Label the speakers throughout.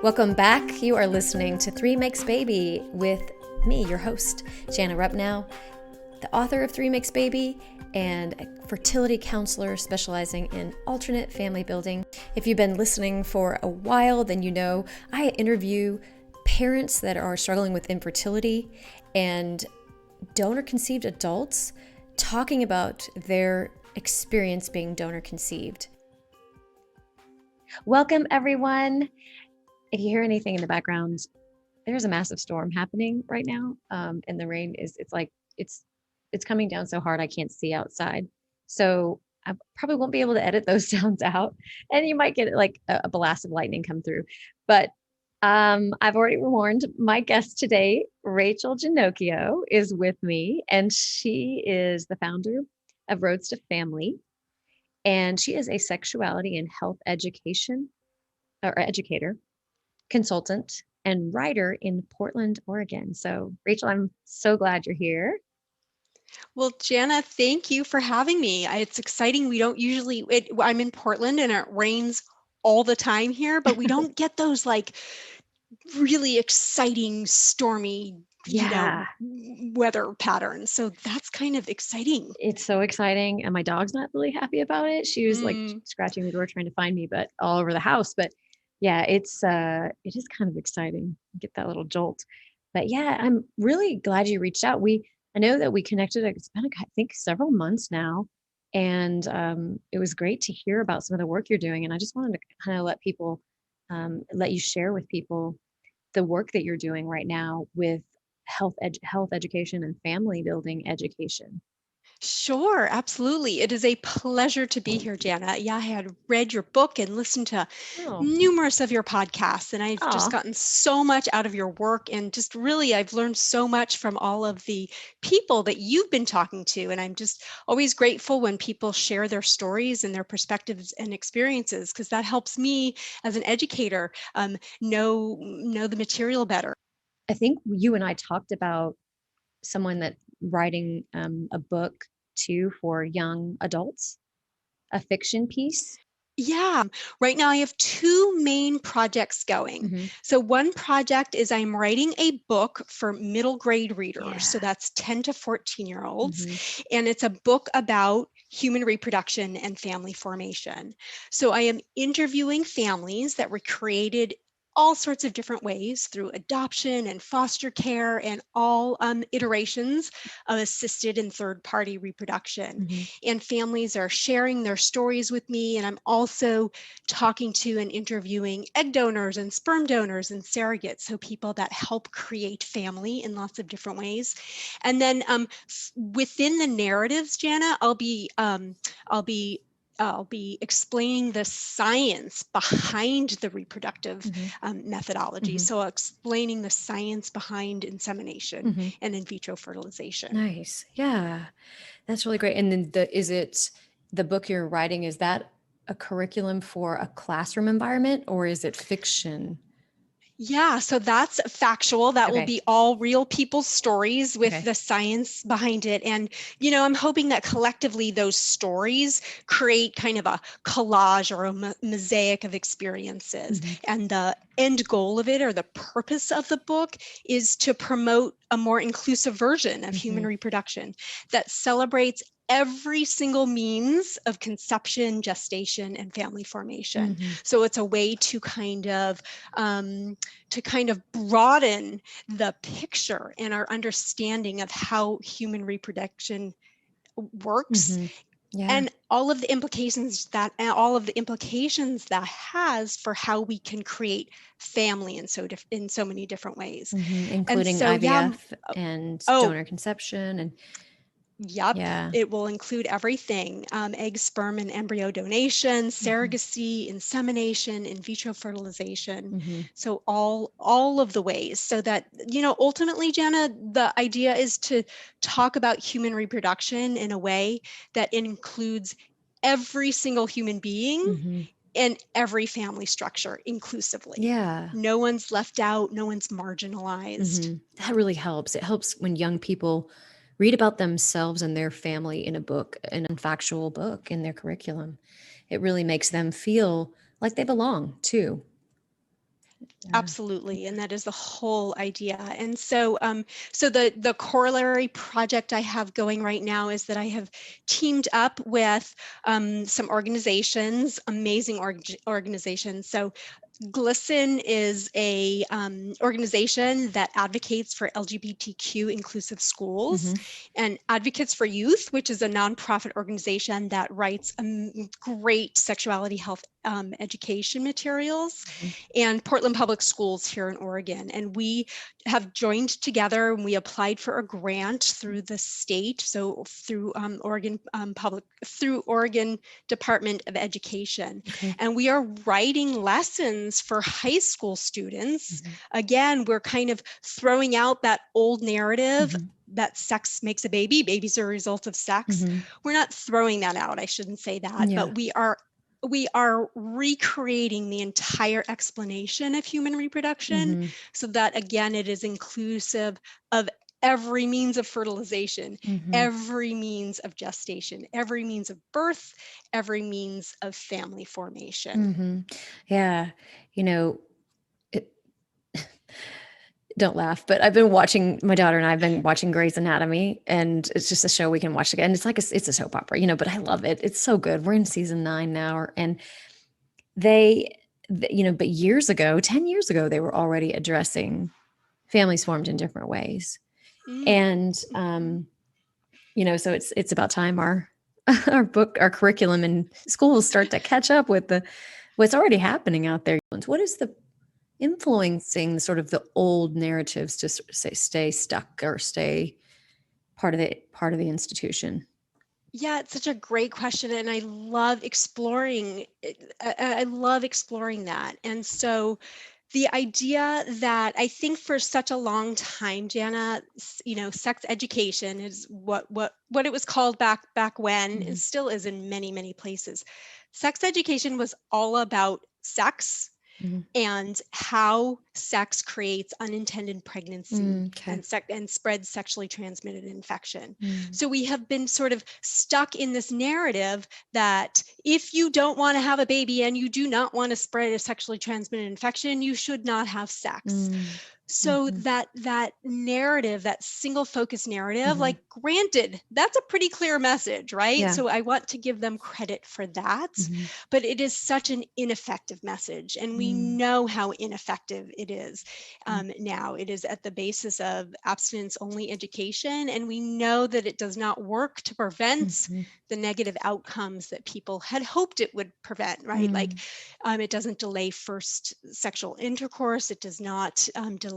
Speaker 1: Welcome back. You are listening to Three Makes Baby with me, your host, Jana Rupnow, the author of Three Makes Baby and a fertility counselor specializing in alternate family building. If you've been listening for a while, then you know I interview parents that are struggling with infertility and donor-conceived adults talking about their experience being donor-conceived. Welcome, everyone. If you hear anything in the background, there's a massive storm happening right now, and the rain it's coming down so hard I can't see outside. So I probably won't be able to edit those sounds out, and you might get like a blast of lightning come through. But I've already warned my guest today, Rachel Ginnochio, is with me, and she is the founder of Roads to Family, and she is a sexuality and health education or educator, consultant, and writer in Portland, Oregon. So, Rachel, I'm so glad you're here.
Speaker 2: Well, Jana, thank you for having me. It's exciting. We don't usually, I'm in Portland and it rains all the time here, but we don't get those like really exciting, stormy, weather patterns. So that's kind of exciting.
Speaker 1: It's so exciting. And my dog's not really happy about it. She was like scratching the door trying to find me, but all over the house. But yeah, it is kind of exciting. Get that little jolt. But yeah, I'm really glad you reached out. I know that we connected. It's been, I think, several months now, and it was great to hear about some of the work you're doing. And I just wanted to kind of let you share with people the work that you're doing right now with health education and family building education.
Speaker 2: Sure, absolutely. It is a pleasure to be here, Jana. Yeah, I had read your book and listened to numerous of your podcasts, and I've just gotten so much out of your work. And just really, I've learned so much from all of the people that you've been talking to. And I'm just always grateful when people share their stories and their perspectives and experiences, because that helps me as an educator know the material better.
Speaker 1: I think you and I talked about someone that writing a book too for young adults, a fiction piece.
Speaker 2: Yeah, right now I have two main projects going.
Speaker 1: Mm-hmm.
Speaker 2: So one project is I'm writing a book for middle grade readers. So that's 10 to 14-year-olds.
Speaker 1: Mm-hmm.
Speaker 2: And it's a book about human reproduction and family formation. So I am interviewing families that were created all sorts of different ways through adoption and foster care and all iterations of assisted and third-party reproduction.
Speaker 1: Mm-hmm.
Speaker 2: And families are sharing their stories with me. And I'm also talking to and interviewing egg donors and sperm donors and surrogates, so people that help create family in lots of different ways. And then within the narratives, Jana, I'll be explaining the science behind the reproductive methodology. So explaining the science behind insemination and in vitro fertilization.
Speaker 1: Nice. Yeah, that's really great. And then is it the book you're writing, is that a curriculum for a classroom environment or is it fiction?
Speaker 2: Yeah, so that's factual. That will be all real people's stories with the science behind it. And, I'm hoping that collectively those stories create kind of a collage or a mosaic of experiences. And the end goal of it, or the purpose of the book, is to promote a more inclusive version of human reproduction that celebrates every single means of conception, gestation, and family formation. So it's a way to kind of broaden the picture and our understanding of how human reproduction works. And all of the implications that has for how we can create family in so many different ways,
Speaker 1: including IVF and donor conception and
Speaker 2: Yep. Yeah. It will include everything: egg, sperm, and embryo donation, surrogacy, insemination, in vitro fertilization. So all of the ways, so that, ultimately, Jana, the idea is to talk about human reproduction in a way that includes every single human being and every family structure inclusively.
Speaker 1: Yeah.
Speaker 2: No one's left out, no one's marginalized.
Speaker 1: That really helps. It helps when young people read about themselves and their family in a book, in a factual book in their curriculum. It really makes them feel like they belong too.
Speaker 2: Absolutely. And that is the whole idea. And so, so the corollary project I have going right now is that I have teamed up with some organizations, amazing organizations. So GLISTEN is a organization that advocates for LGBTQ inclusive schools, and Advocates for Youth, which is a nonprofit organization that writes great sexuality health education materials, and Portland Public Schools here in Oregon. And we have joined together and we applied for a grant through the state, so through through Oregon Department of Education. And we are writing lessons for high school students. Again, we're kind of throwing out that old narrative that sex makes a baby, babies are a result of sex. We're not throwing that out, I shouldn't say that, but we are recreating the entire explanation of human reproduction so that, again, it is inclusive of every means of fertilization, every means of gestation, every means of birth, every means of family formation.
Speaker 1: Yeah. Don't laugh, but my daughter and I have been watching Grey's Anatomy, and it's just a show we can watch again. It's like it's a soap opera, but I love it. It's so good. We're in season 9 now, and but years ago, 10 years ago, they were already addressing families formed in different ways. And, so it's about time our curriculum in schools start to catch up with what's already happening out there. What is the influencing sort of the old narratives to stay stuck or stay part of the institution?
Speaker 2: Yeah, it's such a great question, and I love exploring that. And so the idea that I think for such a long time, Jana, sex education is what it was called back when, and still is in many, many places. Sex education was all about sex and how sex creates unintended pregnancy and spreads sexually transmitted infection. So we have been sort of stuck in this narrative that if you don't want to have a baby and you do not want to spread a sexually transmitted infection, you should not have sex. So that narrative, that single focus narrative, like, granted, that's a pretty clear message, right?
Speaker 1: Yeah.
Speaker 2: So I want to give them credit for that, but it is such an ineffective message. And we know how ineffective it is now. It is at the basis of abstinence only education. And we know that it does not work to prevent the negative outcomes that people had hoped it would prevent, right? Like, it doesn't delay first sexual intercourse. It does not delay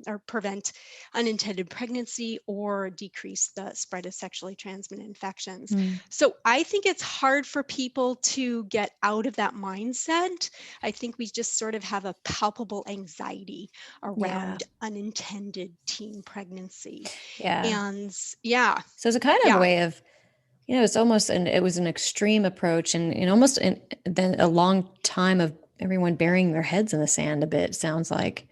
Speaker 2: or prevent unintended pregnancy or decrease the spread of sexually transmitted infections. So I think it's hard for people to get out of that mindset. I think we just sort of have a palpable anxiety around unintended teen pregnancy. And
Speaker 1: so it's a kind of way of, it's almost it was an extreme approach, and almost then a long time of everyone burying their heads in the sand a bit, sounds like.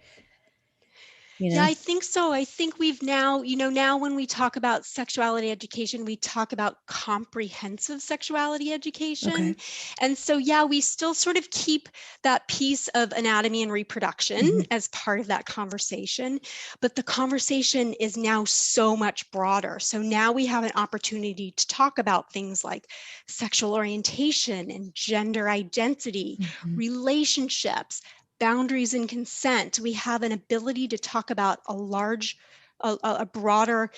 Speaker 2: Yeah, I think so. I think we've now, now when we talk about sexuality education, we talk about comprehensive sexuality education. And so, we still sort of keep that piece of anatomy and reproduction as part of that conversation. But the conversation is now so much broader. So now we have an opportunity to talk about things like sexual orientation and gender identity, relationships, boundaries and consent. We have an ability to talk about a broader,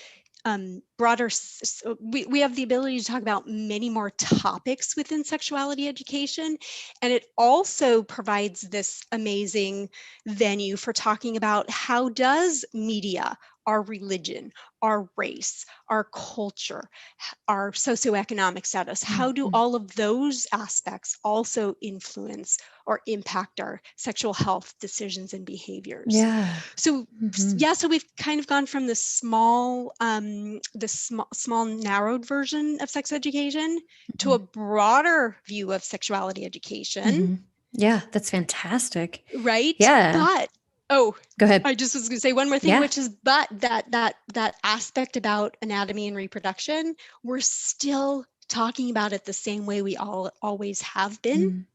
Speaker 2: we have the ability to talk about many more topics within sexuality education. And it also provides this amazing venue for talking about how does media, our religion, our race, our culture, our socioeconomic status, how do all of those aspects also influence or impact our sexual health decisions and behaviors? So so we've kind of gone from the small narrowed version of sex education to a broader view of sexuality education.
Speaker 1: Yeah, that's fantastic.
Speaker 2: Right?
Speaker 1: Yeah.
Speaker 2: But
Speaker 1: go ahead.
Speaker 2: I just was going to say one more thing, which is, but that aspect about anatomy and reproduction, we're still talking about it the same way we always have been.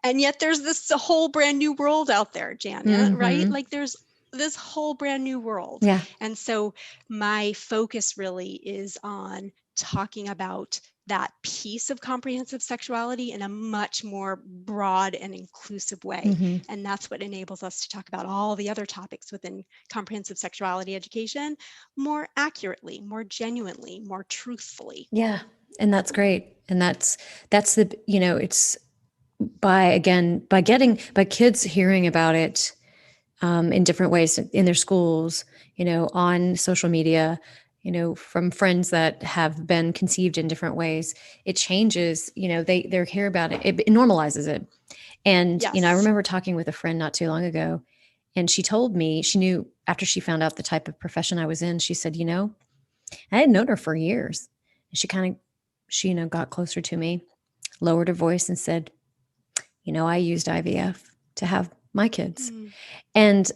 Speaker 2: And yet there's this whole brand new world out there, Janet, right? Like there's this whole brand new world.
Speaker 1: Yeah.
Speaker 2: And so my focus really is on talking about that piece of comprehensive sexuality in a much more broad and inclusive way. And that's what enables us to talk about all the other topics within comprehensive sexuality education more accurately, more genuinely, more truthfully.
Speaker 1: Yeah. And that's great. And that's the, it's by kids hearing about it in different ways in their schools, on social media, from friends that have been conceived in different ways, it changes, they hear about it. It normalizes it. And, I
Speaker 2: Yes.
Speaker 1: remember talking with a friend not too long ago, and she told me, she knew after she found out the type of profession I was in, she said, I had known her for years. And she, got closer to me, lowered her voice and said, I used IVF to have my kids. And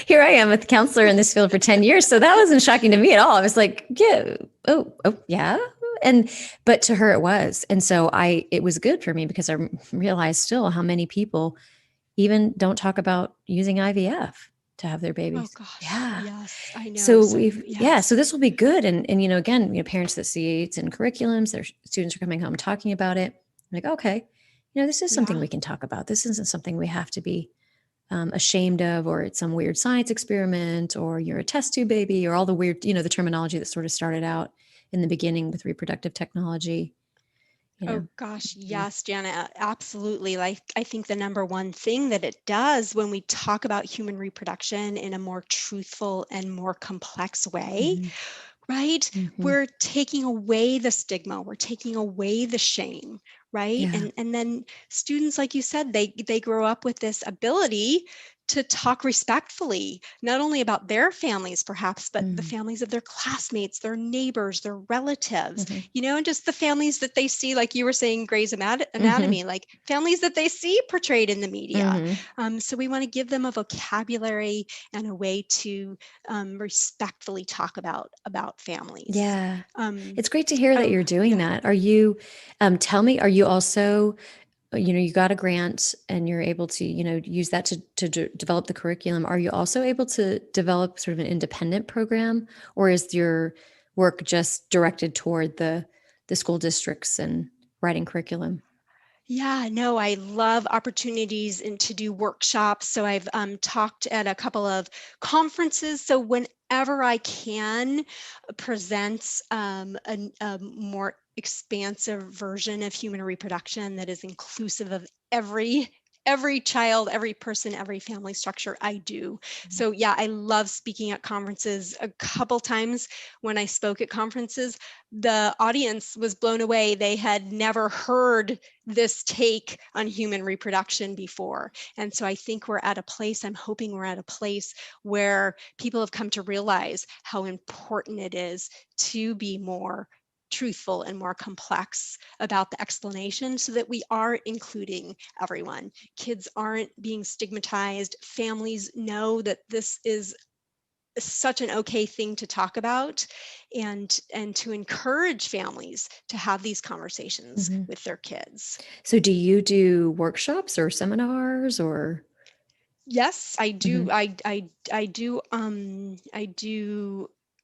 Speaker 1: here I am a counselor in this field for 10 years. So that wasn't shocking to me at all. I was like, yeah, oh, yeah. But to her it was. And so it was good for me because I realized still how many people even don't talk about using IVF to have their babies.
Speaker 2: Oh gosh.
Speaker 1: Yeah.
Speaker 2: Yes, I know.
Speaker 1: So
Speaker 2: yes.
Speaker 1: so this will be good. And again, parents that see it's in curriculums, their students are coming home talking about it. I'm like, okay, this is something we can talk about. This isn't something we have to be ashamed of, or it's some weird science experiment, or you're a test tube baby, or all the weird, the terminology that sort of started out in the beginning with reproductive technology.
Speaker 2: Oh gosh, yes, Jana, absolutely. Like I think the number one thing that it does when we talk about human reproduction in a more truthful and more complex way, right? We're taking away the stigma, we're taking away the shame, right?
Speaker 1: Yeah.
Speaker 2: And then students, like you said, they grow up with this ability to talk respectfully, not only about their families perhaps, but the families of their classmates, their neighbors, their relatives, and just the families that they see, like you were saying, Grey's Anatomy, like families that they see portrayed in the media. So we want to give them a vocabulary and a way to respectfully talk about families.
Speaker 1: Yeah. It's great to hear that you're doing that. Are you, tell me, are you also, you got a grant and you're able to, use that to develop the curriculum. Are you also able to develop sort of an independent program, or is your work just directed toward the school districts and writing curriculum?
Speaker 2: Yeah, no, I love opportunities and to do workshops. So I've talked at a couple of conferences. So whenever I can present a more expansive version of human reproduction that is inclusive of every child, every person, every family structure, I do. So yeah, I love speaking at conferences. A couple times when I spoke at conferences, the audience was blown away. They had never heard this take on human reproduction before. And so I think I'm hoping we're at a place where people have come to realize how important it is to be more truthful and more complex about the explanation so that we are including everyone. Kids aren't being stigmatized. Families know that this is such an okay thing to talk about, and to encourage families to have these conversations with their kids.
Speaker 1: So do you do workshops or seminars or?
Speaker 2: Yes, I do. I do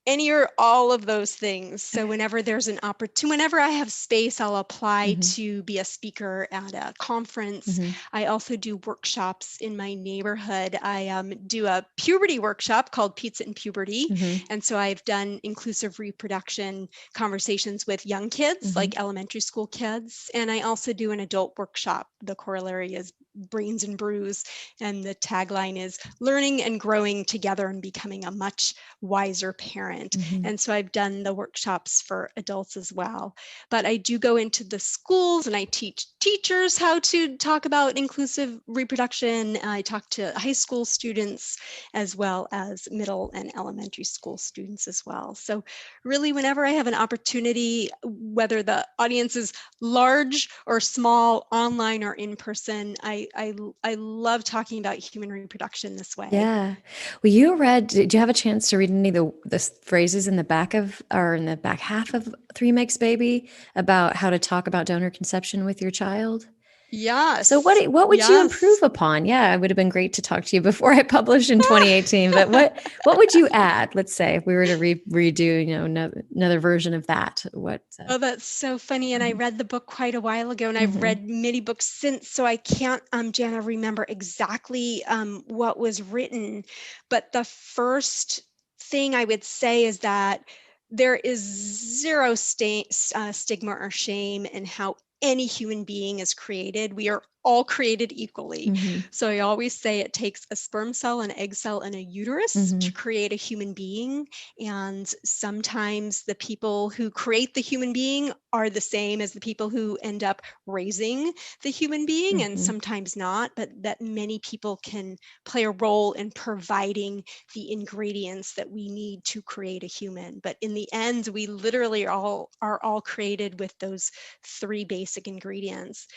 Speaker 2: any or all of those things. So whenever there's an opportunity, whenever I have space, I'll apply to be a speaker at a conference. I also do workshops in my neighborhood. I do a puberty workshop called Pizza and Puberty. And so I've done inclusive reproduction conversations with young kids, like elementary school kids. And I also do an adult workshop. The corollary is Brains and Brews, and the tagline is learning and growing together and becoming a much wiser parent. And so I've done the workshops for adults as well. But I do go into the schools and I teach teachers how to talk about inclusive reproduction. I talk to high school students as well as middle and elementary school students as well. So really, whenever I have an opportunity, whether the audience is large or small, online or in person, I love talking about human reproduction this way.
Speaker 1: Yeah. Well, did you have a chance to read any of the phrases in the back of, or in the back half of Three Makes Baby about how to talk about donor conception with your child? So
Speaker 2: Yes.
Speaker 1: what would you improve
Speaker 2: Yes.
Speaker 1: upon? Yeah, it would have been great to talk to you before I published in 2018, but what would you add? Let's say if we were to redo, another version of that, what
Speaker 2: Oh, that's so funny. And I
Speaker 1: Mhm.
Speaker 2: read the book quite a while ago, and I've
Speaker 1: Mhm.
Speaker 2: read many books since, so I can't, Jana, remember exactly what was written. But the first thing I would say is that there is zero stigma or shame in how any human being is created. We are all created equally.
Speaker 1: Mhm.
Speaker 2: So I always say it takes a sperm cell, an egg cell, and a uterus to
Speaker 1: Mhm.
Speaker 2: create a human being. And sometimes the people who create the human being are the same as the people who end up raising the human being, and
Speaker 1: Mhm.
Speaker 2: sometimes not, but that many people can play a role in providing the ingredients that we need to create a human. But in the end, we literally are all created with those three basic ingredients.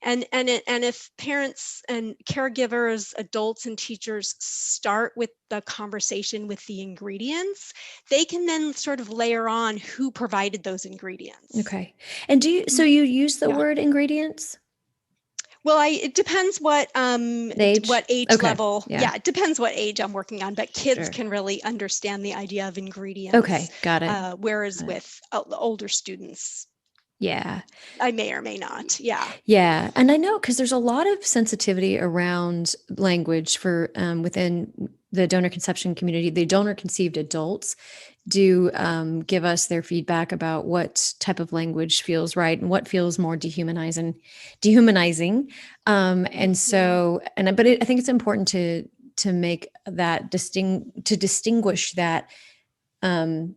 Speaker 2: And if parents and caregivers, adults and teachers start with the conversation with the ingredients, they can then sort of layer on who provided those ingredients.
Speaker 1: Okay. And so you use the
Speaker 2: Yeah.
Speaker 1: word ingredients?
Speaker 2: Well, it depends
Speaker 1: The age?
Speaker 2: what age
Speaker 1: Okay.
Speaker 2: level.
Speaker 1: Yeah.
Speaker 2: Yeah, it depends what age I'm working on, but kids
Speaker 1: Sure.
Speaker 2: can really understand the idea of ingredients,
Speaker 1: Okay. Got it.
Speaker 2: whereas
Speaker 1: Got it.
Speaker 2: with older students,
Speaker 1: Yeah.
Speaker 2: I may or may not. Yeah.
Speaker 1: Yeah, and I know because there's a lot of sensitivity around language for within the donor conception community. The donor conceived adults do give us their feedback about what type of language feels right and what feels more dehumanizing. And
Speaker 2: Hmm.
Speaker 1: so, I think it's important to make that distinguish that. Um,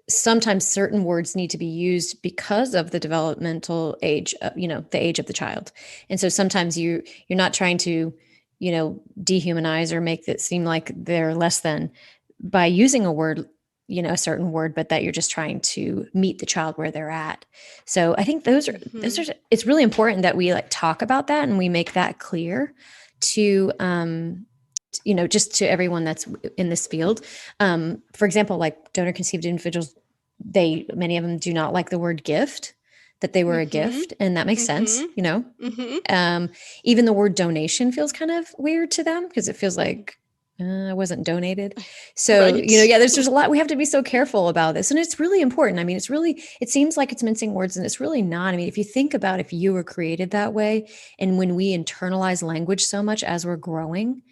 Speaker 1: Sometimes certain words need to be used because of the developmental age, the age of the child. And so sometimes you're not trying to, dehumanize or make it seem like they're less than by using a word, a certain word, but that you're just trying to meet the child where they're at. So I think those
Speaker 2: Hmm.
Speaker 1: are it's really important that we like talk about that and we make that clear to just to everyone that's in this field. For example, like donor conceived individuals, many of them do not like the word gift, that they were a
Speaker 2: Hmm.
Speaker 1: gift, and that makes sense.
Speaker 2: Hmm. Hmm.
Speaker 1: Um, Even the word donation feels kind of weird to them because it feels like I wasn't donated. So,
Speaker 2: Right.
Speaker 1: yeah, there's a lot. We have to be so careful about this. And it's really important. I mean, it seems like it's mincing words and it's really not. I mean, if you think about if you were created that way and when we internalize language so much as we're growing,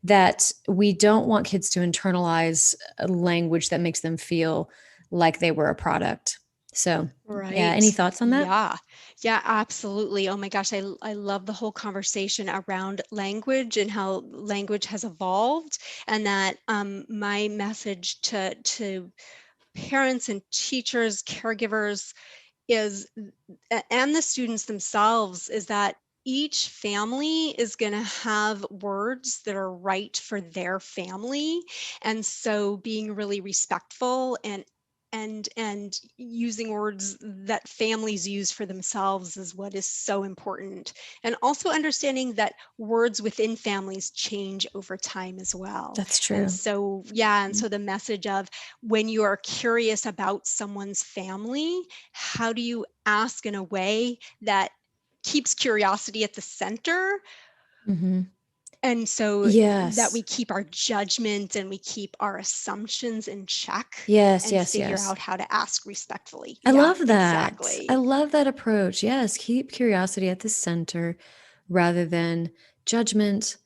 Speaker 1: that we don't want kids to internalize a language that makes them feel like they were a product. So, yeah, any
Speaker 2: Right.
Speaker 1: thoughts on that?
Speaker 2: Yeah. Yeah, absolutely. Oh my gosh, I love the whole conversation around language and how language has evolved, and that my message to parents and teachers, caregivers is and the students themselves is that each family is going to have words that are right for their family, and so being really respectful and using words that families use for themselves is what is so important, and also understanding that words within families change over time as well.
Speaker 1: That's
Speaker 2: And
Speaker 1: true.
Speaker 2: so the message of when you are curious about someone's family, how do you ask in a way that keeps curiosity at the center,
Speaker 1: Mm-hmm.
Speaker 2: and so that we
Speaker 1: Yes.
Speaker 2: keep our judgment and we keep our assumptions in check
Speaker 1: Yes,
Speaker 2: and
Speaker 1: yes,
Speaker 2: figure
Speaker 1: yes.
Speaker 2: out how to ask respectfully.
Speaker 1: I
Speaker 2: Yeah,
Speaker 1: love that. I
Speaker 2: exactly.
Speaker 1: love that approach. Yes, keep curiosity at the center rather than judgment.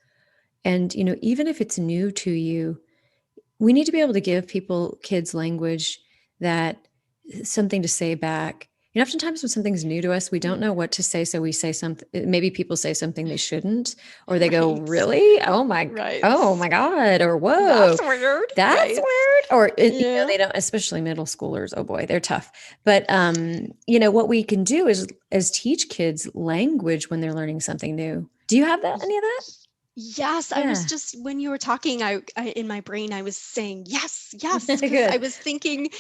Speaker 1: And, even if it's new to you, we need to be able to give kids language that something to say back. Oftentimes when something's new to us, we don't know what to say. So we say something, maybe people say something they shouldn't, or they go,
Speaker 2: Right.
Speaker 1: really?
Speaker 2: Right.
Speaker 1: Oh my God. Or
Speaker 2: That's
Speaker 1: whoa,
Speaker 2: weird.
Speaker 1: that's
Speaker 2: Right.
Speaker 1: weird. Or,
Speaker 2: Yeah.
Speaker 1: they don't, especially middle schoolers. Oh boy, they're tough. But, what we can do is teach kids language when they're learning something new. Do you have any of that?
Speaker 2: Yes, I was
Speaker 1: Yeah.
Speaker 2: just when you were talking, I in my brain I was saying yes, yes, because I
Speaker 1: Good.
Speaker 2: was thinking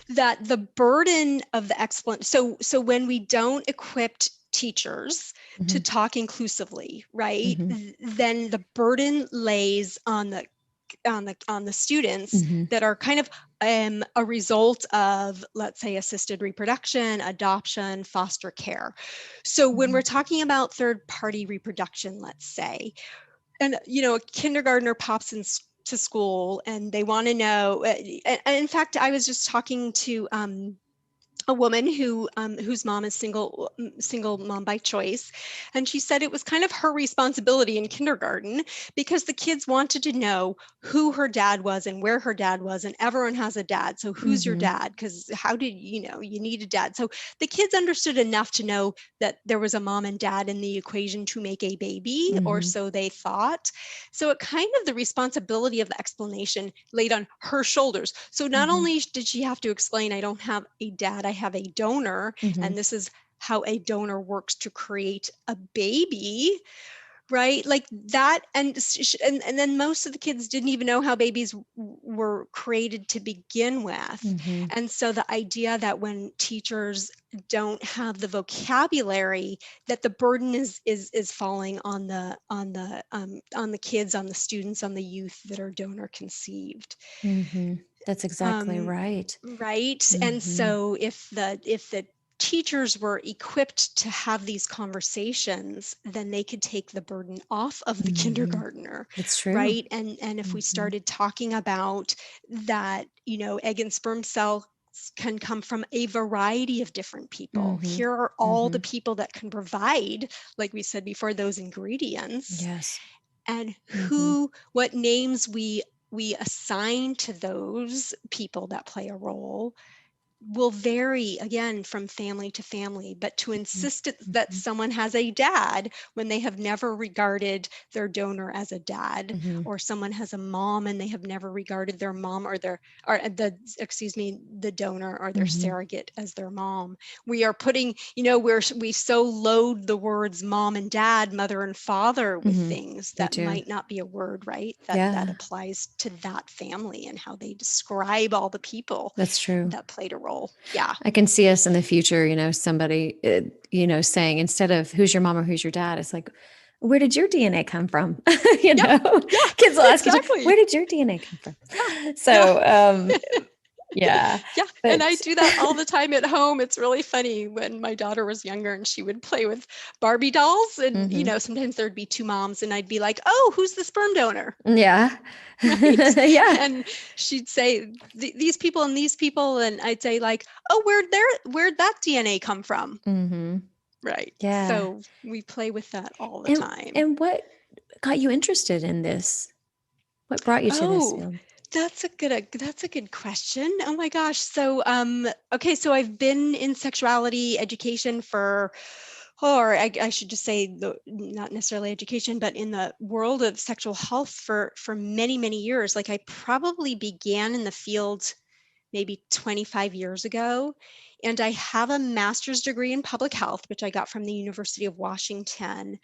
Speaker 2: that the burden of the explanation. So when we don't equip teachers to
Speaker 1: Hmm.
Speaker 2: talk inclusively, right,
Speaker 1: Hmm.
Speaker 2: then the burden lays on the students
Speaker 1: Hmm.
Speaker 2: that are kind of a result of, let's say, assisted reproduction, adoption, foster care. So when we're talking about third-party reproduction, let's say, and a kindergartner pops to school and they want to know. And in fact, I was just talking to a woman whose mom is single mom by choice, and she said it was kind of her responsibility in kindergarten because the kids wanted to know who her dad was and where her dad was, and everyone has a dad, so who's your dad? Because how did you need a dad? So the kids understood enough to know that there was a mom and dad in the equation to make a baby, or so they thought. So it kind of, the responsibility of the explanation laid on her shoulders. So not only did she have to explain, I don't have a dad, I have a donor, and this is how a donor works to create a baby, right? Like that. And then most of the kids didn't even know how babies were created to begin with. And so the idea that when teachers don't have the vocabulary, that the burden is falling on the kids, on the students, on the youth that are donor conceived.
Speaker 1: That's exactly right.
Speaker 2: Right. And so if the teachers were equipped to have these conversations, then they could take the burden off of the kindergartner.
Speaker 1: It's true.
Speaker 2: Right. And if we started talking about that, egg and sperm cell can come from a variety of different people. Here are all the people that can provide, like we said before, those ingredients.
Speaker 1: Yes.
Speaker 2: And what names we assign to those people that play a role will vary, again, from family to family. But to insist that someone has a dad when they have never regarded their donor as a dad, or someone has a mom and they have never regarded their mom or the donor or their surrogate as their mom. We are putting, we so load the words mom and dad, mother and father with things that might not be a word, right? That applies to that family and how they describe all the people.
Speaker 1: That's true.
Speaker 2: That played a role. Yeah.
Speaker 1: I can see us in the future, somebody, saying, instead of who's your mom or who's your dad, it's like, where did your DNA come from? Kids will ask you, where did your DNA come from? So, yeah.
Speaker 2: And I do that all the time at home. It's really funny. When my daughter was younger and she would play with Barbie dolls, and sometimes there'd be two moms, and I'd be like, oh, who's the sperm donor?
Speaker 1: Yeah.
Speaker 2: Right?
Speaker 1: Yeah.
Speaker 2: And she'd say these people and these people, and I'd say like, oh, where'd that DNA come from? Right.
Speaker 1: Yeah.
Speaker 2: So we play with that all the time.
Speaker 1: And what got you interested in this? What brought you to this field?
Speaker 2: That's a good question. Oh my gosh. So, okay. So I've been in sexuality education or I should just say not necessarily education, but in the world of sexual health for many, many years. Like I probably began in the field maybe 25 years ago. And I have a master's degree in public health, which I got from the University of Washington.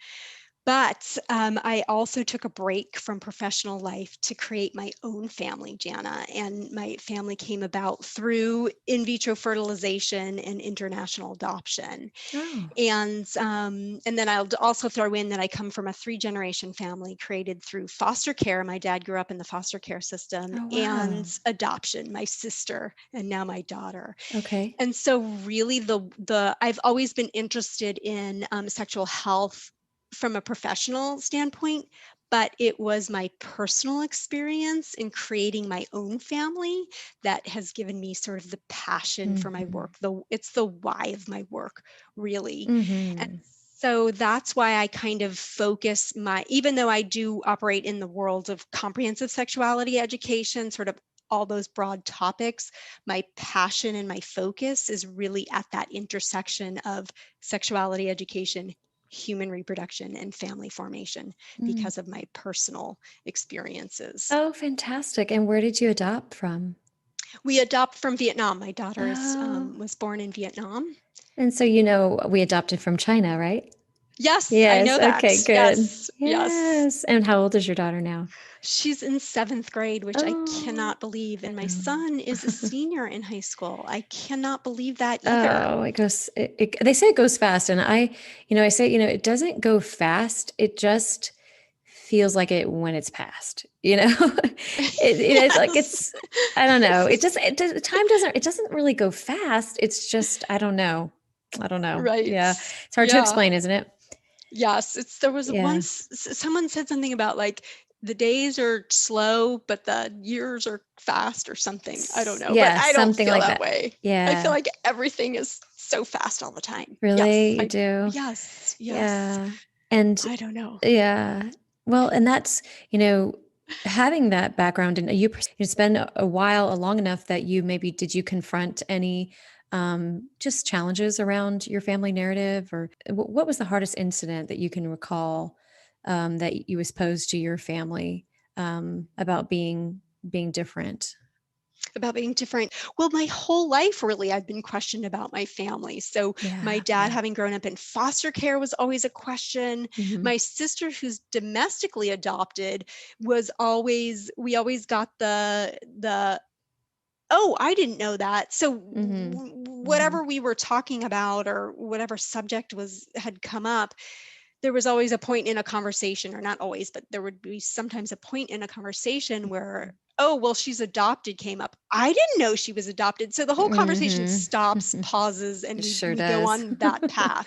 Speaker 2: But I also took a break from professional life to create my own family, Jana. And my family came about through in vitro fertilization and international adoption.
Speaker 1: Oh.
Speaker 2: And then I'll also throw in that I come from a 3-generation family created through foster care. My dad grew up in the foster care system.
Speaker 1: Oh, wow.
Speaker 2: And adoption, my sister, and now my daughter.
Speaker 1: Okay.
Speaker 2: And so really I've always been interested in sexual health from a professional standpoint, but it was my personal experience in creating my own family that has given me sort of the passion for my work. It's the why of my work, really. And so that's why I kind of focus even though I do operate in the world of comprehensive sexuality education, sort of all those broad topics, my passion and my focus is really at that intersection of sexuality education, human reproduction, and family formation because of my personal experiences.
Speaker 1: Oh, fantastic. And where did you adopt from?
Speaker 2: We adopt from Vietnam. My daughter was born in Vietnam.
Speaker 1: And so, we adopted from China, right?
Speaker 2: Yes, I know that.
Speaker 1: Okay, good.
Speaker 2: Yes.
Speaker 1: And how old is your daughter now?
Speaker 2: She's in 7th grade, which I cannot believe. And my son is a senior in high school. I cannot believe that either.
Speaker 1: Oh, they say it goes fast. And I say, it doesn't go fast. It just feels like it when it's past, it's like,
Speaker 2: Yes.
Speaker 1: I don't know. It doesn't really go fast. It's just, I don't know. I don't know.
Speaker 2: Right.
Speaker 1: Yeah. It's hard to
Speaker 2: Yeah.
Speaker 1: explain, isn't it?
Speaker 2: Yes. There was
Speaker 1: Yeah.
Speaker 2: once someone said something about like the days are slow, but the years are fast or something. I don't know, but
Speaker 1: Yeah.
Speaker 2: I don't
Speaker 1: Something
Speaker 2: feel
Speaker 1: like
Speaker 2: that
Speaker 1: that.
Speaker 2: way. I feel
Speaker 1: Yeah.
Speaker 2: like everything is so fast all the time. Yes.
Speaker 1: Really? You do?
Speaker 2: Yes. Yes.
Speaker 1: Yeah. And
Speaker 2: I don't know.
Speaker 1: yeah. Well, and that's, having that background, and you spend a while, long enough that did you confront any just challenges around your family narrative, or what was the hardest incident that you can recall that you was posed to your family about being different?
Speaker 2: About being different. Well, my whole life, really, I've been questioned about my family. So, my
Speaker 1: Yeah.
Speaker 2: dad,
Speaker 1: Yeah.
Speaker 2: having grown up in foster care, was always a question.
Speaker 1: Hmm.
Speaker 2: My sister, who's domestically adopted, we always got oh, I didn't know that. So,
Speaker 1: Hmm. Hmm.
Speaker 2: whatever we were talking about or whatever subject had come up, there was always a point in a conversation, or not always, but there would be sometimes a point in a conversation where, oh, well, she's adopted came up. I didn't know she was adopted. So the whole conversation
Speaker 1: Hmm.
Speaker 2: stops, pauses, and
Speaker 1: It
Speaker 2: we
Speaker 1: sure
Speaker 2: we go
Speaker 1: does.
Speaker 2: on that path.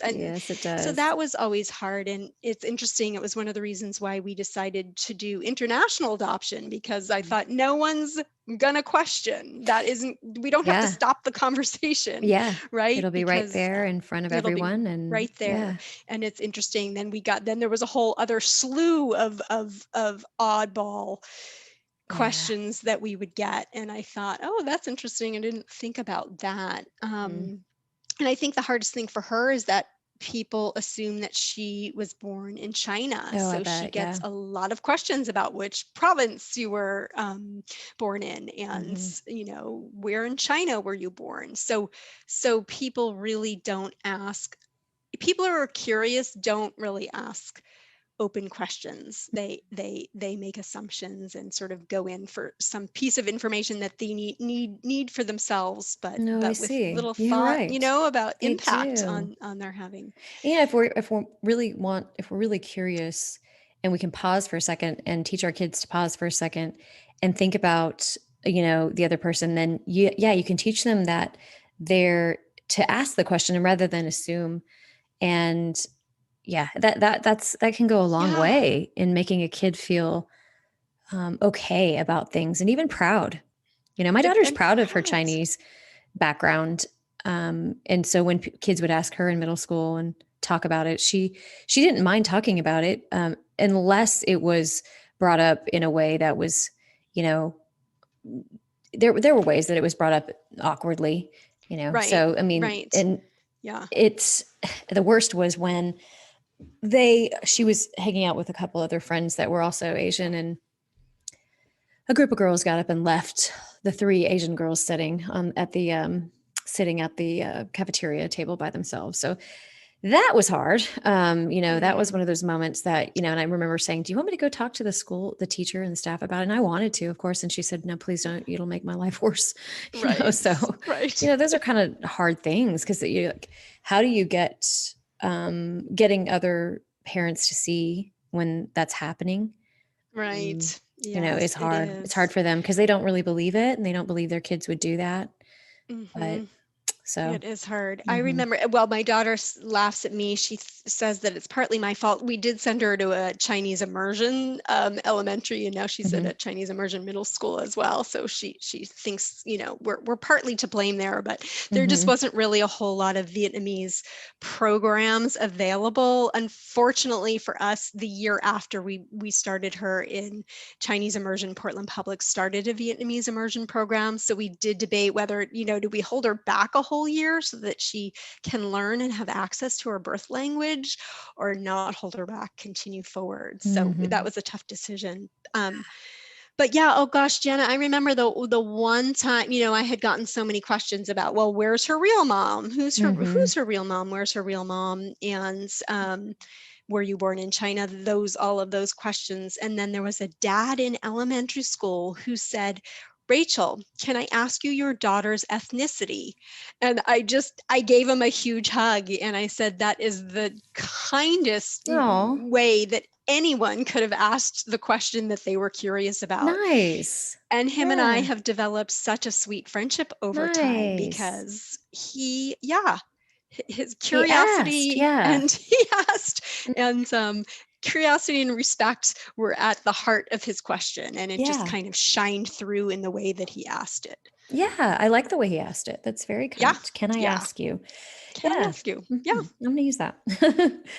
Speaker 2: And
Speaker 1: Yes, it
Speaker 2: so
Speaker 1: does.
Speaker 2: that was always hard. And it's interesting. It was one of the reasons why we decided to do international adoption, because I thought no one's gonna question that. Isn't We don't have to
Speaker 1: Yeah.
Speaker 2: stop the conversation,
Speaker 1: Yeah.
Speaker 2: right?
Speaker 1: It'll be right
Speaker 2: Because
Speaker 1: there in front of
Speaker 2: it'll be
Speaker 1: everyone, and
Speaker 2: right there.
Speaker 1: yeah.
Speaker 2: And it's interesting, then there was a whole other slew of oddball
Speaker 1: Yeah.
Speaker 2: questions that we would get, and I thought, oh, that's interesting, I didn't think about that.
Speaker 1: Mm.
Speaker 2: And I think the hardest thing for her is that people assume that she was born in China.
Speaker 1: Oh, I
Speaker 2: So she
Speaker 1: bet.
Speaker 2: gets
Speaker 1: Yeah.
Speaker 2: a lot of questions about which province you were born in, and,
Speaker 1: Hmm.
Speaker 2: where in China were you born? So people really don't ask. People who are curious don't really ask open questions. They make assumptions and sort of go in for some piece of information that they need for themselves, but
Speaker 1: No, I
Speaker 2: with
Speaker 1: see.
Speaker 2: little
Speaker 1: You're
Speaker 2: thought,
Speaker 1: right.
Speaker 2: about
Speaker 1: They
Speaker 2: impact
Speaker 1: do.
Speaker 2: on their having.
Speaker 1: Yeah, if we're really curious, and we can pause for a second and teach our kids to pause for a second and think about, the other person, then you can teach them that they're to ask the question, and rather than assume. And yeah, that can go a long
Speaker 2: Yeah.
Speaker 1: way in making a kid feel okay about things, and even proud. My daughter's
Speaker 2: And
Speaker 1: proud of her
Speaker 2: proud.
Speaker 1: Chinese background. And so when kids would ask her in middle school and talk about it, she didn't mind talking about it, unless it was brought up in a way that was, you know, there were ways that it was brought up awkwardly.
Speaker 2: Right.
Speaker 1: So I mean,
Speaker 2: Right.
Speaker 1: and
Speaker 2: Yeah.
Speaker 1: it's the worst was when she was hanging out with a couple other friends that were also Asian, and a group of girls got up and left the three Asian girls sitting at the cafeteria table by themselves. So that was hard. That was
Speaker 2: Mm,
Speaker 1: one of those moments that, and I remember saying, "Do you want me to go talk to the teacher and the staff about it?" And I wanted to, of course. And she said, "No, please don't. It'll make my life worse."
Speaker 2: right.
Speaker 1: So,
Speaker 2: Right.
Speaker 1: those are kind of hard things, because you like, how do you getting other parents to see when that's happening? Um,
Speaker 2: Right. Yes,
Speaker 1: it's
Speaker 2: it
Speaker 1: hard. It's hard
Speaker 2: is.
Speaker 1: for them because they don't really believe it, and they don't believe their kids would do that. But
Speaker 2: Hmm.
Speaker 1: so,
Speaker 2: It is hard. I
Speaker 1: mhm,
Speaker 2: remember, well, my daughter laughs at me. She says that it's partly my fault. We did send her to a Chinese immersion elementary, and now she's at
Speaker 1: mhm,
Speaker 2: a Chinese immersion middle school as well. So she thinks, we're partly to blame there, but there just
Speaker 1: mhm.
Speaker 2: wasn't really a whole lot of Vietnamese programs available. Unfortunately for us, the year after we started her in Chinese immersion, Portland Public started a Vietnamese immersion program. So we did debate whether, do we hold her back a whole year so that she can learn and have access to her birth language, or not hold her back, continue forward. So that
Speaker 1: Mhm.
Speaker 2: was a tough decision. But yeah, oh gosh, Jenna, I remember the one time, I had gotten so many questions about, well, where's her real mom? Who's
Speaker 1: Mhm.
Speaker 2: her real mom? Where's her real mom? And were you born in China? All of those questions. And then there was a dad in elementary school who said, Rachel, can I ask you your daughter's ethnicity? And I gave him a huge hug, and I said, that is the kindest
Speaker 1: Aw.
Speaker 2: way that anyone could have asked the question that they were curious about.
Speaker 1: Nice.
Speaker 2: And him and I
Speaker 1: Yeah.
Speaker 2: have developed such a sweet friendship over time
Speaker 1: Nice.
Speaker 2: because his
Speaker 1: He asked.
Speaker 2: curiosity
Speaker 1: Yeah.
Speaker 2: and he asked, and curiosity and respect were at the heart of his question, and it just
Speaker 1: Yeah.
Speaker 2: kind of shined through in the way that he asked it.
Speaker 1: Yeah. I like the way he asked it. That's very
Speaker 2: Yeah.
Speaker 1: kind. Can I
Speaker 2: Yeah.
Speaker 1: ask you?
Speaker 2: Can I
Speaker 1: Yeah.
Speaker 2: ask you? Yeah.
Speaker 1: I'm going to use that.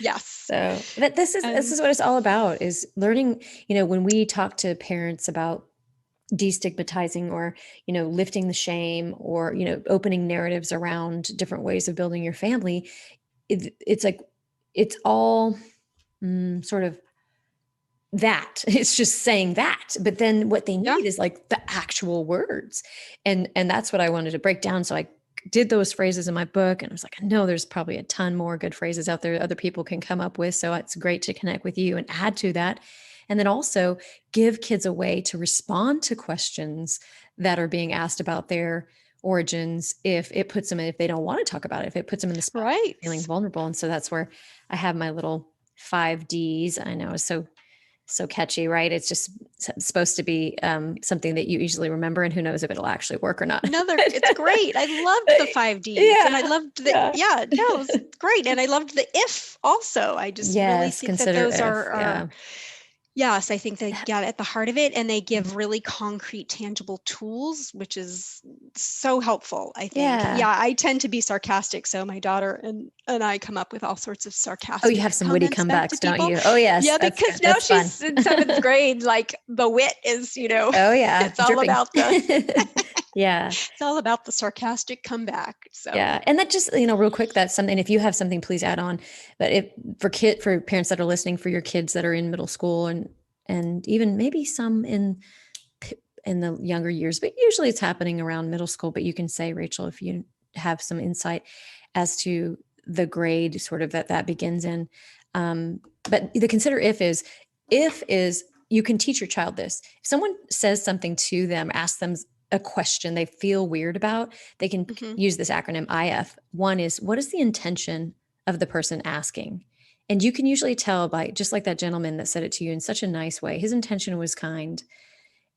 Speaker 2: Yes.
Speaker 1: So, but this
Speaker 2: And
Speaker 1: is what it's all about, is learning, when we talk to parents about destigmatizing, or, lifting the shame, or, opening narratives around different ways of building your family. It's like, it's all sort of that. It's just saying that, but then what they
Speaker 2: yeah.
Speaker 1: need is like the actual words. And that's what I wanted to break down. So I did those phrases in my book, and I was like, I know there's probably a ton more good phrases out there other people can come up with. So it's great to connect with you and add to that. And then also give kids a way to respond to questions that are being asked about their origins, if it puts them in, if they don't want to talk about it, if it puts them in the spot
Speaker 2: Right.
Speaker 1: feeling vulnerable. And so that's where I have my little 5Ds. I know it's so catchy, right? It's just supposed to be something that you easily remember, and who knows if it'll actually work or not.
Speaker 2: It's great. I loved the 5Ds, and I loved the, no, it was great. And I loved the if also. I just really
Speaker 1: Yes,
Speaker 2: think that
Speaker 1: consider
Speaker 2: those
Speaker 1: if,
Speaker 2: are yes, I think they get at the heart of it, and they give really concrete, tangible tools, which is so helpful, I think.
Speaker 1: Yeah.
Speaker 2: Yeah, I tend to be sarcastic, so my daughter and I come up with all sorts of
Speaker 1: Oh, you
Speaker 2: sarcastic
Speaker 1: have some witty
Speaker 2: comments back to
Speaker 1: comebacks, don't
Speaker 2: people.
Speaker 1: you? Oh, yes.
Speaker 2: Yeah,
Speaker 1: That's
Speaker 2: because
Speaker 1: good.
Speaker 2: now
Speaker 1: That's fun.
Speaker 2: she's in 7th grade, like the wit is,
Speaker 1: Oh, yeah.
Speaker 2: it's all
Speaker 1: Dripping.
Speaker 2: about the
Speaker 1: Yeah.
Speaker 2: it's all about the sarcastic comeback. So
Speaker 1: Yeah. And that just, real quick, that's something, if you have something, please add on. But if for parents that are listening, for your kids that are in middle school, and even maybe some in the younger years, but usually it's happening around middle school. But you can say, Rachel, if you have some insight as to the grade sort of that begins in. But the consider if is you can teach your child this. If someone says something to them, ask them a question they feel weird about, they can use this acronym IF. One is, what is the intention of the person asking? And you can usually tell by, just like that gentleman that said it to you in such a nice way, his intention was kind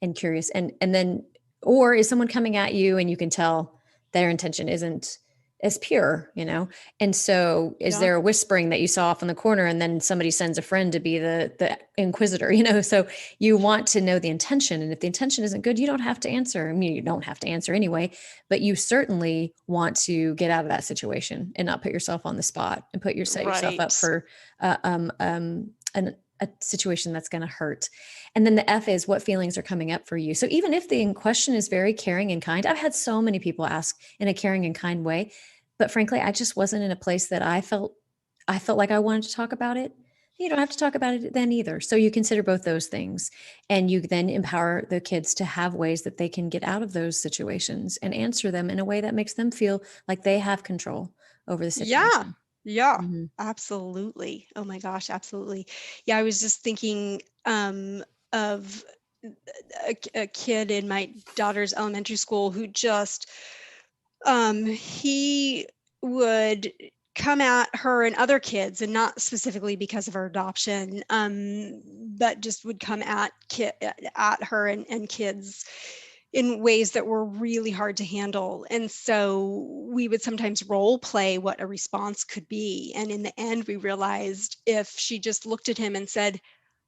Speaker 1: and curious. And then, or is someone coming at you and you can tell their intention isn't as pure, And so is there a whispering that you saw off in the corner, and then somebody sends a friend to be the inquisitor, So you want to know the intention. And if the intention isn't good, you don't have to answer. I mean, you don't have to answer anyway, but you certainly want to get out of that situation and not put yourself on the spot and set yourself up for a situation that's going to hurt. And then the F is, what feelings are coming up for you? So even if the question is very caring and kind, I've had so many people ask in a caring and kind way, but frankly, I just wasn't in a place that I felt like I wanted to talk about it. You don't have to talk about it then either. So you consider both those things, and you then empower the kids to have ways that they can get out of those situations and answer them in a way that makes them feel like they have control over the situation.
Speaker 2: Yeah,
Speaker 1: Mm-hmm.
Speaker 2: absolutely. Oh my gosh, absolutely. Yeah, I was just thinking of a kid in my daughter's elementary school who just he would come at her and other kids, and not specifically because of her adoption, but just would come at her and kids in ways that were really hard to handle. And so we would sometimes role play what a response could be. And in the end, we realized if she just looked at him and said,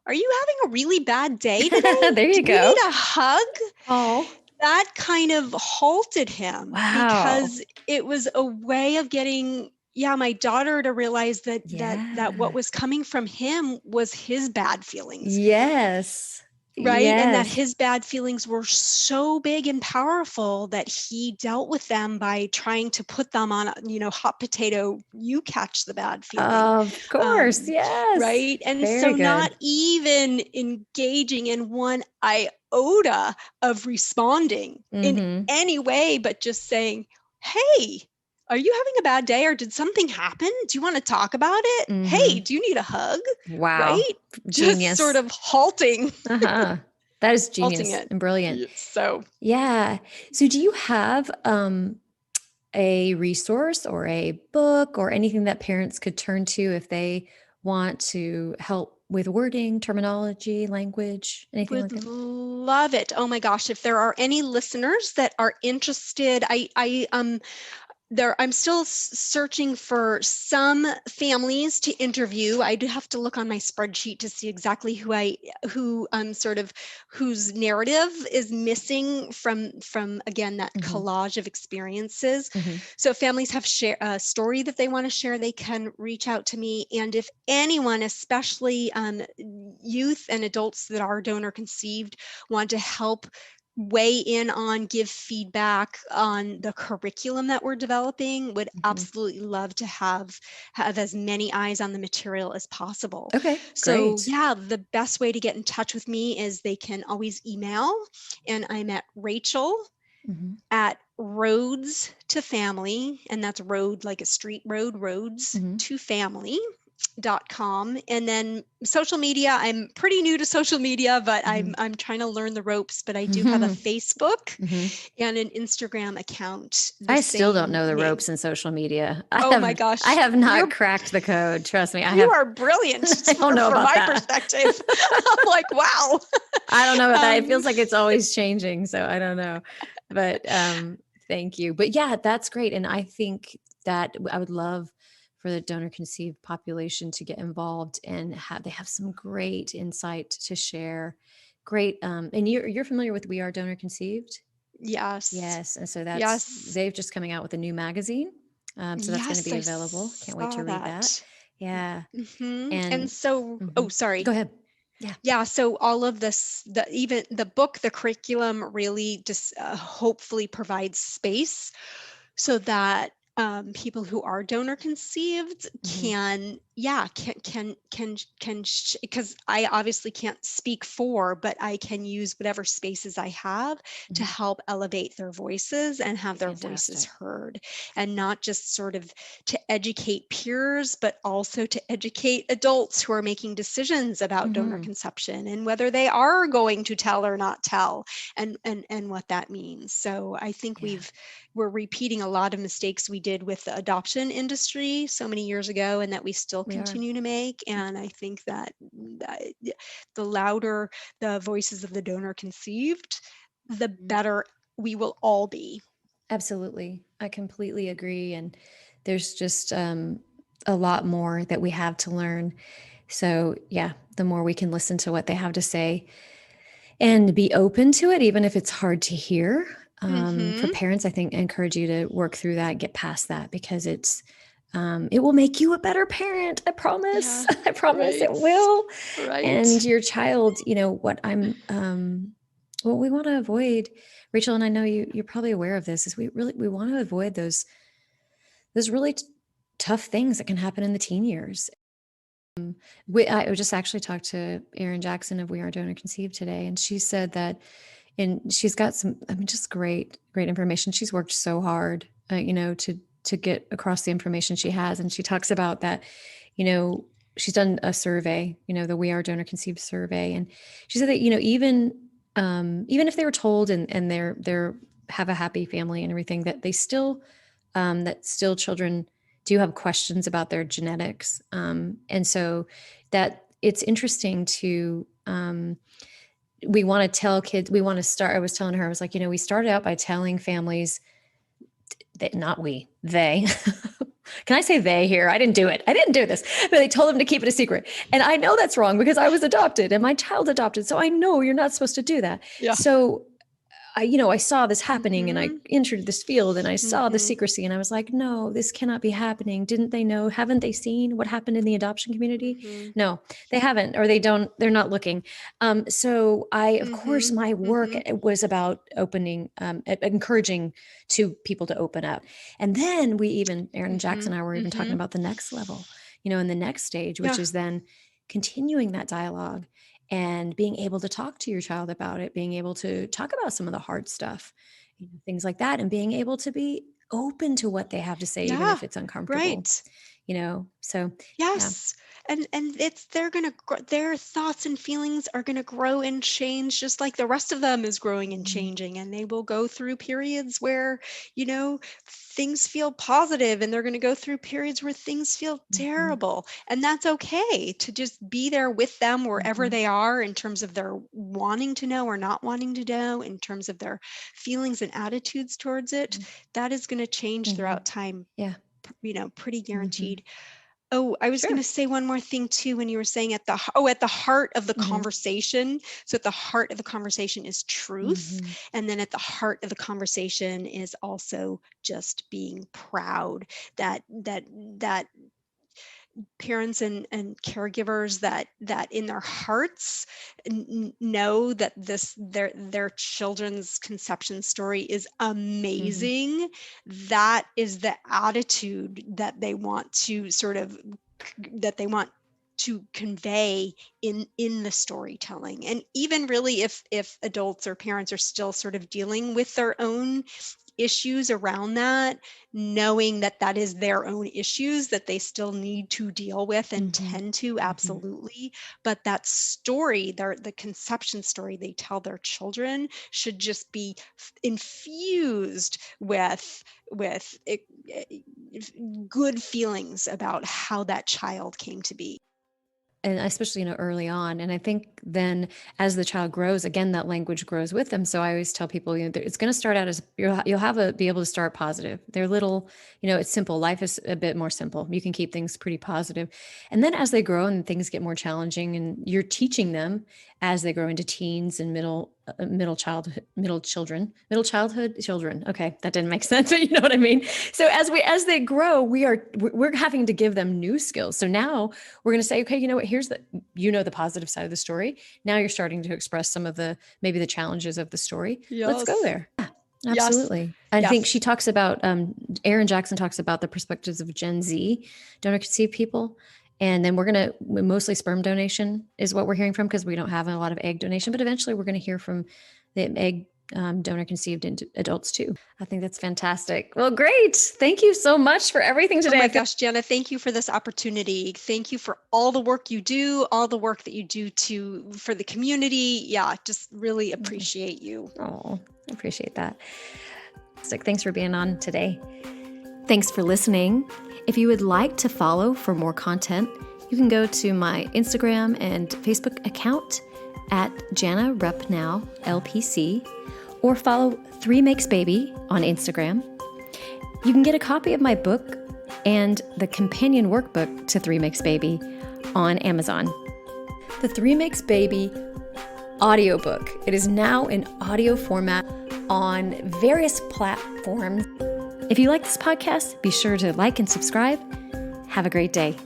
Speaker 2: "Are you having a really bad day today?
Speaker 1: There you
Speaker 2: Do you
Speaker 1: go.
Speaker 2: need a hug?"
Speaker 1: Oh,
Speaker 2: That kind of halted him,
Speaker 1: wow.
Speaker 2: because it was a way of getting my daughter to realize that what
Speaker 1: Yeah.
Speaker 2: was coming from him was his bad feelings.
Speaker 1: Yes.
Speaker 2: Right. And that
Speaker 1: Yes.
Speaker 2: his bad feelings were so big and powerful that he dealt with them by trying to put them on, hot potato, you catch the bad feeling.
Speaker 1: Of course. Yes.
Speaker 2: Right. And
Speaker 1: Very
Speaker 2: so
Speaker 1: good.
Speaker 2: not even engaging in one iota of responding in
Speaker 1: Mm-hmm.
Speaker 2: any way, but just saying, "Hey, are you having a bad day, or did something happen? Do you want to talk about it? Hey,
Speaker 1: Mm-hmm.
Speaker 2: do you need a hug?"
Speaker 1: Wow.
Speaker 2: Right? Just sort
Speaker 1: Genius.
Speaker 2: of halting
Speaker 1: Uh-huh. That is
Speaker 2: halting
Speaker 1: genius
Speaker 2: it.
Speaker 1: and brilliant.
Speaker 2: So
Speaker 1: Yeah. So do you have a resource or a book or anything that parents could turn to if they want to help with wording, terminology, language, anything like
Speaker 2: Would
Speaker 1: that?
Speaker 2: love it. Oh my gosh, if there are any listeners that are interested, I'm still searching for some families to interview. I do have to look on my spreadsheet to see exactly who sort of whose narrative is missing from again that collage of experiences. So if families have a story that they want to share, they can reach out to me. And if anyone, especially youth and adults that are donor conceived, want to help weigh in on, give feedback on the curriculum that we're developing, would absolutely love to have as many eyes on the material as possible.
Speaker 1: Okay,
Speaker 2: so
Speaker 1: great.
Speaker 2: yeah, the best way to get in touch with me is they can always email, and I'm at Rachel at Roads to Family, and that's road like a street road, roads to family.com. And then social media, I'm pretty new to social media, but I'm trying to learn the ropes. But I do have a Facebook and an Instagram account.
Speaker 1: I still don't
Speaker 2: Same
Speaker 1: know the
Speaker 2: name.
Speaker 1: ropes in social media.
Speaker 2: Oh my gosh.
Speaker 1: I have not cracked the code. Trust me.
Speaker 2: You are brilliant.
Speaker 1: I don't know
Speaker 2: from
Speaker 1: about
Speaker 2: my
Speaker 1: that.
Speaker 2: perspective. I'm like, wow.
Speaker 1: I don't know about that. It feels like it's always changing. So I don't know. But thank you. But yeah, that's great. And I think that I would love for the donor conceived population to get involved and they have some great insight to share. Great. And you're familiar with We Are Donor Conceived?
Speaker 2: Yes.
Speaker 1: Yes. And so
Speaker 2: Yes.
Speaker 1: they've just coming out with a new magazine. So that's going to be available. Can't wait to read that. Yeah.
Speaker 2: And so, oh, sorry.
Speaker 1: Go ahead.
Speaker 2: Yeah. So all of this, even the book, the curriculum really just hopefully provides space so that people who are donor conceived can because I obviously can't speak for, but I can use whatever spaces I have to help elevate their voices and have their voices heard, and not just sort of to educate peers, but also to educate adults who are making decisions about donor conception and whether they are going to tell or not tell, and what that means. So I think we're repeating a lot of mistakes we did with the adoption industry so many years ago, and that we still continue to make. And I think that the louder the voices of the donor conceived, the better we will all be.
Speaker 1: Absolutely. I completely agree. And there's just a lot more that we have to learn. So yeah, the more we can listen to what they have to say and be open to it, even if it's hard to hear. For parents, I think I encourage you to work through that, get past that, because it will make you a better parent. I promise.
Speaker 2: Yeah,
Speaker 1: I promise it will. And your child, what we want to avoid, Rachel, and I know you're probably aware of this, is we want to avoid those really tough things that can happen in the teen years. I just actually talked to Erin Jackson of We Are Donor Conceived today, and she said that, and she's got some, just great information. She's worked so hard, to get across the information she has. And she talks about that, she's done a survey, the We Are Donor Conceived survey. And she said that, even if they were told and they're have a happy family and everything, that they still, children do have questions about their genetics. And so that it's interesting to, we want to tell kids, I was telling her, I was like, we started out by telling families that, not we, they, can I say they here? I didn't do it. I didn't do this, but they told them to keep it a secret. And I know that's wrong because I was adopted and my child adopted. So I know you're not supposed to do that. Yeah. So I saw this happening and I entered this field and I saw the secrecy and I was like, no, this cannot be happening. Didn't they know? Haven't they seen what happened in the adoption community? No, they haven't, or they're not looking. So of course, my work was about opening, encouraging people to open up. And then Erin Jackson and I were even talking about the next level, in the next stage, which is then continuing that dialogue and being able to talk to your child about it, being able to talk about some of the hard stuff, things like that, and being able to be open to what they have to say, even if it's uncomfortable, so.
Speaker 2: Yes. and their thoughts and feelings are going to grow and change just like the rest of them is growing and changing, and they will go through periods where, things feel positive, and they're going to go through periods where things feel terrible, and that's okay to just be there with them wherever they are, in terms of their wanting to know or not wanting to know, in terms of their feelings and attitudes towards it. That is going to change throughout time.
Speaker 1: Yeah.
Speaker 2: Pretty guaranteed. Oh, I was
Speaker 1: Sure.
Speaker 2: going to say one more thing too, when you were saying at the heart of the conversation. So at the heart of the conversation is truth. And then at the heart of the conversation is also just being proud that parents and caregivers that in their hearts know that their children's conception story is amazing. That is the attitude that they want to convey in the storytelling. And even really, if adults or parents are still sort of dealing with their own issues around that, knowing that that is their own issues that they still need to deal with and tend to, absolutely. But that story, the conception story they tell their children, should just be infused with good feelings about how that child came to be.
Speaker 1: And especially, early on. And I think then as the child grows, again, that language grows with them. So I always tell people, it's going to start out as you'll be able to start positive. They're little, it's simple. Life is a bit more simple. You can keep things pretty positive. And then as they grow and things get more challenging, and you're teaching them as they grow into teens and middle childhood children. Okay. That didn't make sense, but you know what I mean? So as they grow, we're having to give them new skills. So now we're going to say, okay, you know what, here's the positive side of the story. Now you're starting to express some of maybe the challenges of the story. Yes. Let's go there. Yeah, absolutely. Yes. I think she talks about, Erin Jackson talks about the perspectives of Gen Z donor conceived people. And then mostly sperm donation is what we're hearing from, because we don't have a lot of egg donation, but eventually we're going to hear from the egg donor conceived adults too. I think that's fantastic. Well, great. Thank you so much for everything today.
Speaker 2: Oh my gosh, Jana, thank you for this opportunity. Thank you for all the work you do, all the work that you do for the community. Yeah, just really appreciate you.
Speaker 1: Oh, I appreciate that. Thanks for being on today. Thanks for listening. If you would like to follow for more content, you can go to my Instagram and Facebook account at Jana Repnow LPC, or follow 3 Makes Baby on Instagram. You can get a copy of my book and the companion workbook to 3 Makes Baby on Amazon. The 3 Makes Baby audiobook. It is now in audio format on various platforms. If you like this podcast, be sure to like and subscribe. Have a great day.